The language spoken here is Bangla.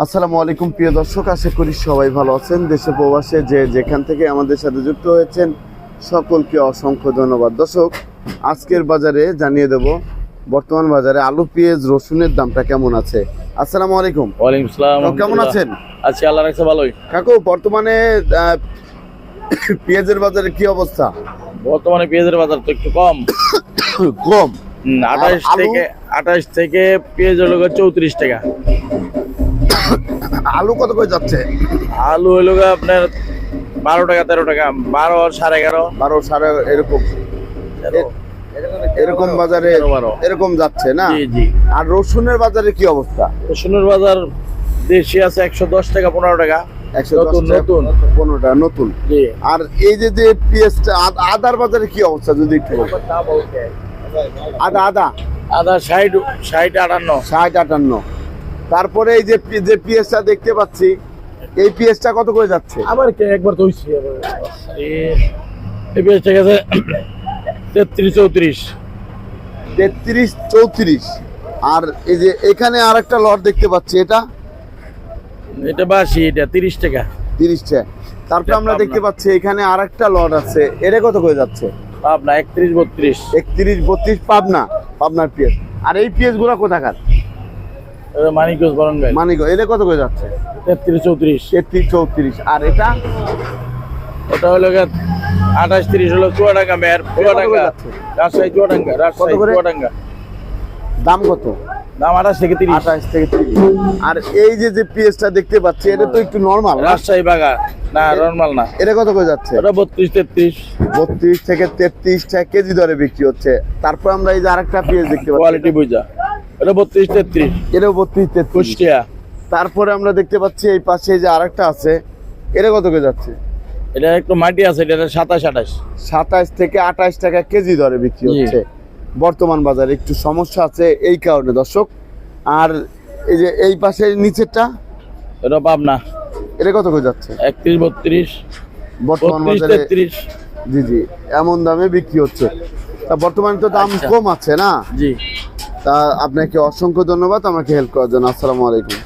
আসসালামু আলাইকুম প্রিয় দর্শক, আশা করি সবাই ভালো আছেন। দেশে প্রবাসে যে যেখান থেকে আমাদের সাথে যুক্ত হয়েছেন সকলকে অসংখ্য ধন্যবাদ। দর্শক, আজকের বাজারে জানিয়ে দেব বর্তমান বাজারে আলু, পেঁয়াজ, রসুনের দামটা কেমন আছে। আসসালামু আলাইকুম। ওয়ালাইকুম আসসালাম। কেমন আছেন? আছি, আল্লাহ রাখছে ভালোই। কাকু, বর্তমানে পেঁয়াজের বাজারে কি অবস্থা? বর্তমানে পেঁয়াজের বাজার তো একটু কম। কম? 28 থেকে পেঁয়াজ হলো 34 টাকা। আলু কত করে যাচ্ছে? আলু হলো আপনার 12 টাকা, 13 টাকা, 12, 11.5, 12, 11.5 এরকম বাজারে 12। এরকম যাচ্ছে না? জি জি। আর রসুনের বাজারে কি অবস্থা? রসুনের বাজার দেশি আছে 110 টাকা, 15 টাকা। 110 নতুন টাকা, 15 টাকা নতুন। জি। আর এই যে যে পেঁয়াজটা, আদার বাজারে কি অবস্থা যদি একটু বলেন? আদা 60, 58। 58। তারপরে এই যে যে পেঁয়াজটা দেখতে পাচ্ছি, এই পেঁয়াজটা কত করে যাচ্ছে? আবার একবার তো হইছে এই পেঁয়াজ ঠিক আছে 33, 34। 33, 34। আর এই যে এখানে আরেকটা লট দেখতে পাচ্ছি, এটা এটা 82, এটা 30 টাকা। 30 টাকা। তারপরে আমরা দেখতে পাচ্ছি এখানে আরেকটা লট আছে, এটা কত করে যাচ্ছে? পাবনা 31, 32। 31, 32 পাবনার পেঁয়াজ। আর এই পেঁয়াজগুলো কোথাকার? মানিকগঞ্জ, বরঙ্গাই। মানিকগঞ্জ। এটা কত করে যাচ্ছে? 33, 34। 33, 34। আর এটা ওটা হলো 28, 30 হলো চুয়াডাঙ্গা, মেয়ের চুয়াডাঙ্গা, রাজশাহী চুয়াডাঙ্গা, রাজশাহী চুয়াডাঙ্গা। দাম কত? দাম 28 থেকে 30। 28 থেকে 30। আর এই যে যে পেঁয়াজটা দেখতে পাচ্ছি, এটা তো একটু নরমাল। রাজশাহী বাগা না, নরমাল না। এটা কত করে যাচ্ছে? ওটা 32, 33। 32 থেকে 33 টাকা কেজি দরে বিক্রি হচ্ছে। তারপর আমরা এই যে আরেকটা পেঁয়াজ দেখতে পাচ্ছি, কোয়ালিটি বুঝা, এটা 32, 33। এটাও 32, 33। কুষ্টিয়া। তারপরে আমরা দেখতে পাচ্ছি এই পাশে যে আরেকটা আছে, এটা কত করে যাচ্ছে? এটা একটু মাটি আছে, এটা 27, 28। 27 থেকে 28 টাকা কেজি দরে বিক্রি হচ্ছে। বর্তমান বাজারে একটু সমস্যা আছে এই কারণে দর্শক। আর এই যে এই পাশের নিচেরটা, এটা পাবনা, এটা কত করে যাচ্ছে? 31, 32। বর্তমান 32, বাজারে 33। জি জি, এমন দামে বিক্রি হচ্ছে। তা বর্তমানে তো দাম কম আছে না? জি। তা আপনাকে অসংখ্য ধন্যবাদ আমাকে হেল্প করার জন্য। আসসালামু আলাইকুম।